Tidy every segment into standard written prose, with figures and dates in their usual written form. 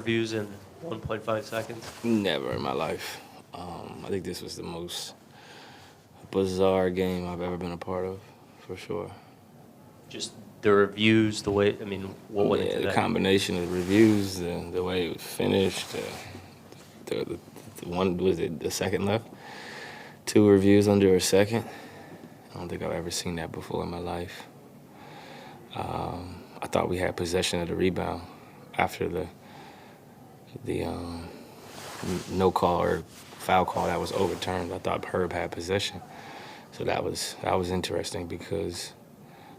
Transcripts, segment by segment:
reviews in 1.5 seconds? Never in my life. I think this was the most bizarre game I've ever been a part of, for sure. Just the reviews, the way, what went into the that? combination of the reviews, the way it was finished, the one, was it the second left? 2 reviews under a second. I don't think I've ever seen that before in my life. I thought we had possession of the rebound after the no call or foul call that was overturned. I thought Herb had possession. So that was interesting because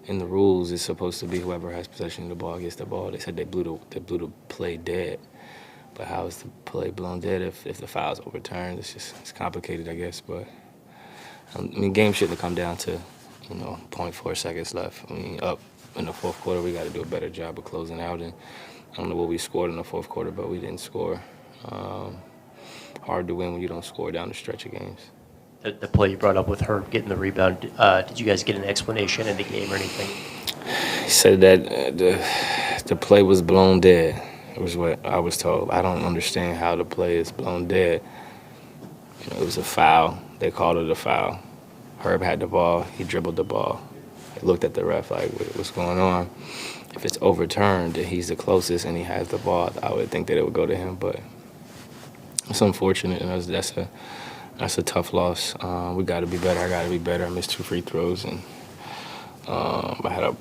in the rules it's supposed to be whoever has possession of the ball gets the ball. They said they blew the play dead. But how is the play blown dead if the foul's overturned? It's complicated, I guess. But game shouldn't have come down to 0.4 seconds left. Up in the fourth quarter, we got to do a better job of closing out. And I don't know what we scored in the fourth quarter, but we didn't score. Hard to win when you don't score down the stretch of games. The play you brought up with Herb getting the rebound, did you guys get an explanation in the game or anything? He said that the play was blown dead. It was what I was told. I don't understand how the play is blown dead. It was a foul. They called it a foul. Herb had the ball. He dribbled the ball. He looked at the ref like, what's going on? If it's overturned and he's the closest and he has the ball, I would think that it would go to him. But it's unfortunate, and that's a tough loss. We got to be better. I got to be better. I missed 2 free throws, and I had a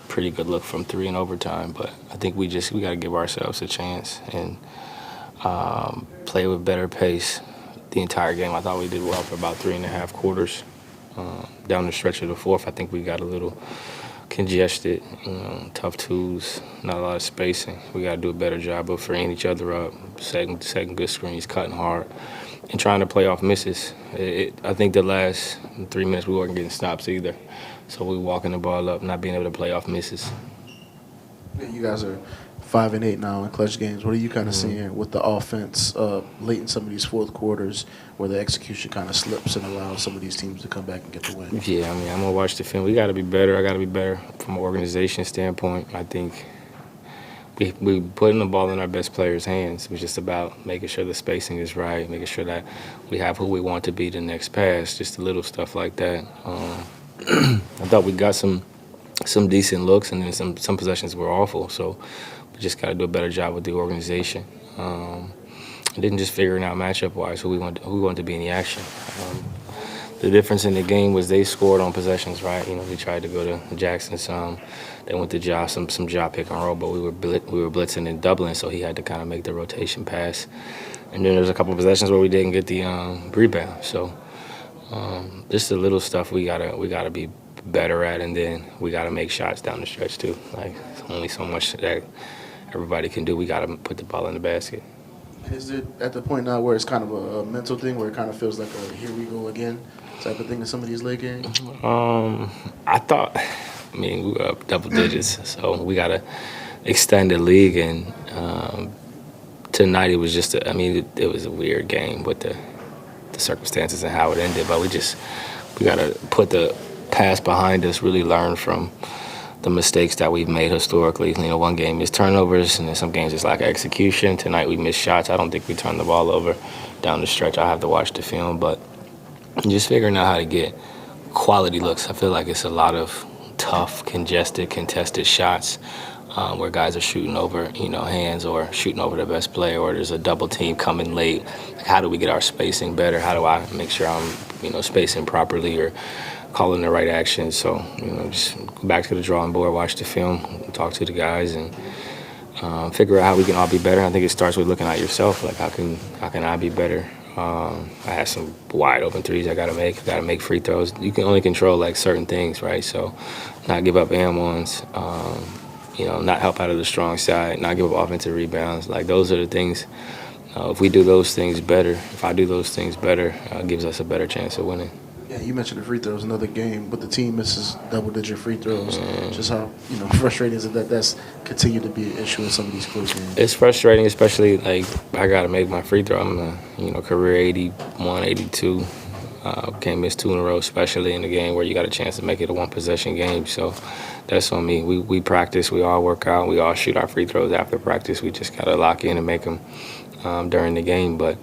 pretty good look from 3 in overtime. But I think we got to give ourselves a chance and play with better pace the entire game. I thought we did well for about 3.5 quarters. Down the stretch of the fourth, I think we got a little congested, tough twos, not a lot of spacing. We got to do a better job of freeing each other up, setting good screens, cutting hard, and trying to play off misses. I think the last 3 minutes we weren't getting stops either. So we were walking the ball up, not being able to play off misses. You guys are 5-8 now in clutch games. What are you kind of seeing with the offense late in some of these fourth quarters where the execution kind of slips and allows some of these teams to come back and get the win? Yeah, I'm going to watch the film. We got to be better. I got to be better from an organization standpoint. I think we putting the ball in our best players' hands. It was just about making sure the spacing is right, making sure that we have who we want to be the next pass, just the little stuff like that. I thought we got some decent looks, and then some possessions were awful. So we just got to do a better job with the organization. And then just figuring out matchup-wise who we want to be in the action. The difference in the game was they scored on possessions, right? They tried to go to Jackson some. They went to Ja, some Ja pick and roll, but we were blitzing and doubling, so he had to kind of make the rotation pass. And then there's a couple of possessions where we didn't get the rebound. So just the little stuff we gotta be better at, and then we gotta make shots down the stretch too. Like, there's only so much that everybody can do. We gotta put the ball in the basket. Is it at the point now where it's kind of a mental thing, where it kind of feels like a here we go again type of thing in some of these late games? I thought, we were up double digits, so we got to extend the league. And tonight it was just, it was a weird game with the circumstances and how it ended. But we got to put the past behind us, really learn from the mistakes that we've made historically. One game is turnovers, and then some games it's like execution. Tonight we missed shots. I don't think we turned the ball over down the stretch. I have to watch the film, but just figuring out how to get quality looks. I feel like it's a lot of tough, congested, contested shots where guys are shooting over, hands, or shooting over the best player, or there's a double team coming late. Like, how do we get our spacing better? How do I make sure I'm, spacing properly or calling the right action? So, just go back to the drawing board, watch the film, talk to the guys, and figure out how we can all be better. I think it starts with looking at yourself. Like, how can I be better? I had some wide open threes I gotta make. I gotta make free throws. You can only control like certain things, right? So, not give up and ones. Not help out of the strong side. Not give up offensive rebounds. Like, those are the things. If we do those things better, if I do those things better, it gives us a better chance of winning. Yeah, you mentioned the free throws, another game, but the team misses double-digit free throws. Just how frustrating is it that that's continued to be an issue in some of these close games? It's frustrating, especially like I got to make my free throw. I'm a career 81, 82. Can't miss 2 in a row, especially in a game where you got a chance to make it a one-possession game. So that's on me. We practice. We all work out. We all shoot our free throws after practice. We just got to lock in and make them during the game. But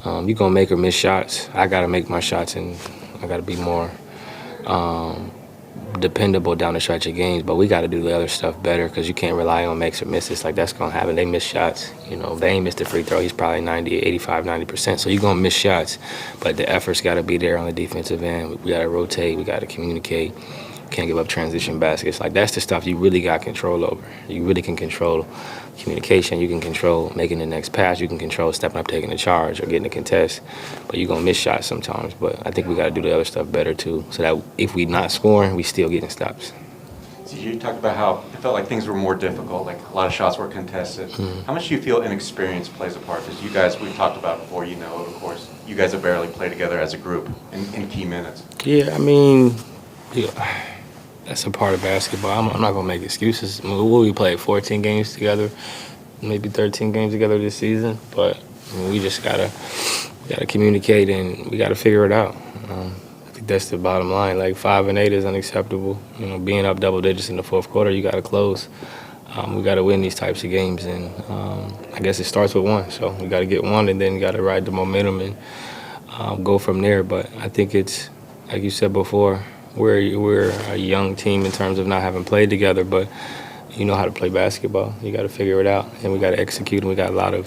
you're going to make or miss shots. I got to make my shots, and I got to be more dependable down the stretch of games. But we got to do the other stuff better because you can't rely on makes or misses. Like, that's going to happen. They miss shots. If they ain't missed a free throw, he's probably 90%. So you're going to miss shots. But the effort's got to be there on the defensive end. We got to rotate. We got to communicate. Can't give up transition baskets. Like, that's the stuff you really got control over. You really can control communication. You can control making the next pass. You can control stepping up, taking the charge, or getting a contest. But you're going to miss shots sometimes. But I think we got to do the other stuff better, too, so that if we not scoring, we still getting stops. So you talked about how it felt like things were more difficult, like a lot of shots were contested. How much do you feel inexperience plays a part? Because you guys, we've talked about before, of course, you guys have barely played together as a group in key minutes. Yeah, that's a part of basketball. I'm not going to make excuses. We played 14 games together, maybe 13 games together this season. But we just got to communicate, and we got to figure it out. I think that's the bottom line. Like, 5 and 8 is unacceptable. Being up double digits in the fourth quarter, you got to close. We got to win these types of games, and I guess it starts with one. So we got to get one, and then you got to ride the momentum and go from there. But I think it's, like you said before, we're a young team in terms of not having played together, but you know how to play basketball. You got to figure it out, and we got to execute. And we got a lot of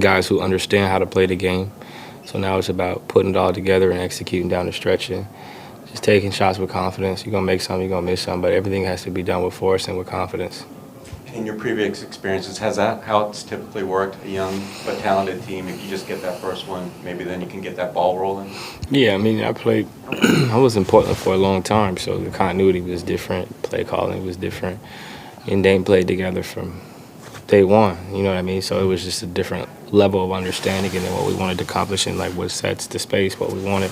guys who understand how to play the game. So now it's about putting it all together and executing down the stretch and just taking shots with confidence. You're gonna make some, you're gonna miss some, but everything has to be done with force and with confidence. In your previous experiences, has that how it's typically worked? A young but talented team, if you just get that first one, maybe then you can get that ball rolling? Yeah, I was in Portland for a long time, so the continuity was different, play calling was different, and they played together from day one, you know what I mean? So it was just a different level of understanding and then what we wanted to accomplish and like what sets the space, what we wanted.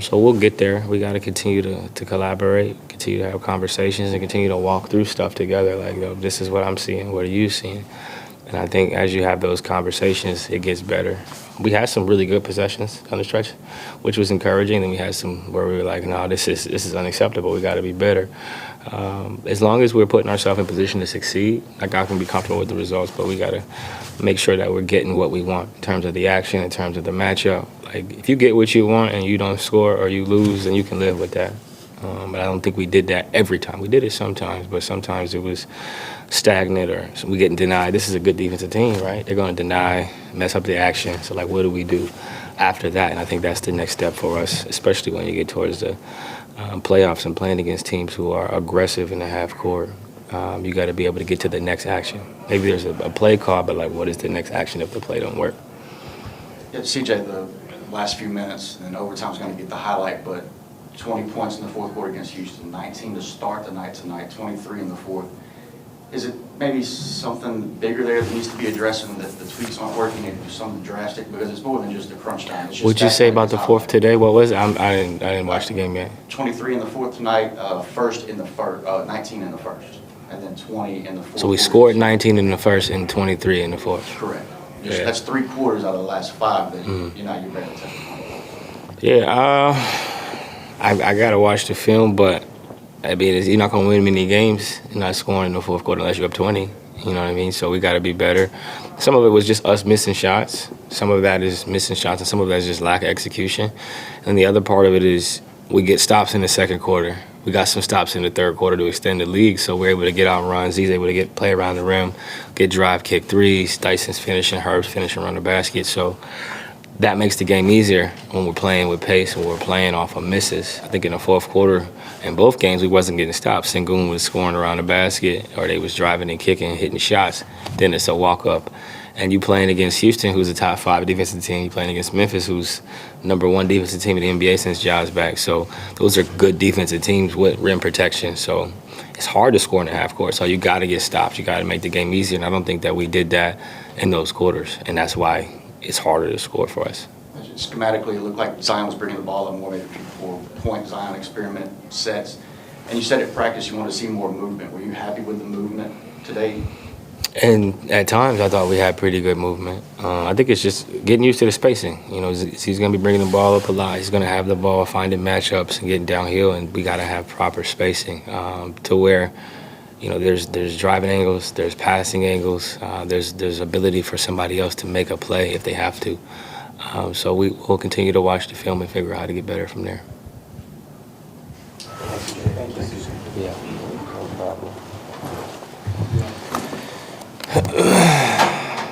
So we'll get there. We got to continue to collaborate, continue to have conversations, and continue to walk through stuff together. Like, this is what I'm seeing. What are you seeing? And I think as you have those conversations, it gets better. We had some really good possessions on the stretch, which was encouraging. Then we had some where we were like, no, this is unacceptable. We got to be better. As long as we're putting ourselves in position to succeed, like, I can be comfortable with the results, but we got to make sure that we're getting what we want in terms of the action, in terms of the matchup. Like, if you get what you want and you don't score or you lose, then you can live with that. But I don't think we did that every time. We did it sometimes, but sometimes it was stagnant or we getting denied. This is a good defensive team, right? They're going to deny, mess up the action. So, like, what do we do after that? And I think that's the next step for us, especially when you get towards the playoffs and playing against teams who are aggressive in the half court. You got to be able to get to the next action. Maybe there's a play call, but, like, what is the next action if the play don't work? Yeah, CJ, the last few minutes, and overtime's going to get the highlight, but 20 points in the fourth quarter against Houston, 19 to start the night tonight, 23 in the fourth. Is it maybe something bigger there that needs to be addressed and that the tweaks aren't working and do something drastic? Because it's more than just the crunch time. What'd you say about the fourth today? What was it? I didn't watch the game yet. 23 in the fourth tonight, first in the first, 19 in the first, and then 20 in the fourth. So we scored 19 in the first and 23 in the fourth. Correct. Yeah. That's 3 quarters out of the last 5 that you're barely touching. Yeah, I got to watch the film, but I mean, you're not going to win many games. You're not scoring in the fourth quarter unless you're up 20. You know what I mean? So we got to be better. Some of it was just us missing shots. Some of that is missing shots, and some of that is just lack of execution. And the other part of it is we get stops in the second quarter. We got some stops in the third quarter to extend the league, so we're able to get out runs. He's able to play around the rim, get drive, kick threes. Dyson's finishing, Herb's finishing around the basket. So that makes the game easier when we're playing with pace, when we're playing off of misses. I think in the fourth quarter, in both games, we wasn't getting stopped. Sengun was scoring around the basket, or they was driving and kicking, hitting shots. Then it's a walk-up. And you playing against Houston, who's a top 5 defensive team. You playing against Memphis, who's #1 defensive team in the NBA since Ja's back. So those are good defensive teams with rim protection. So it's hard to score in the half court. So you got to get stopped. You got to make the game easier. And I don't think that we did that in those quarters. And that's why it's harder to score for us. Schematically, it looked like Zion was bringing the ball up more, maybe 4-point Zion experiment sets. And you said at practice you want to see more movement. Were you happy with the movement today? And at times, I thought we had pretty good movement. I think it's just getting used to the spacing. You know, he's going to be bringing the ball up a lot. He's going to have the ball, finding matchups and getting downhill, and we got to have proper spacing to where, you know, there's driving angles, there's passing angles, there's ability for somebody else to make a play if they have to. So we'll continue to watch the film and figure out how to get better from there. Thank you. Yeah, no problem.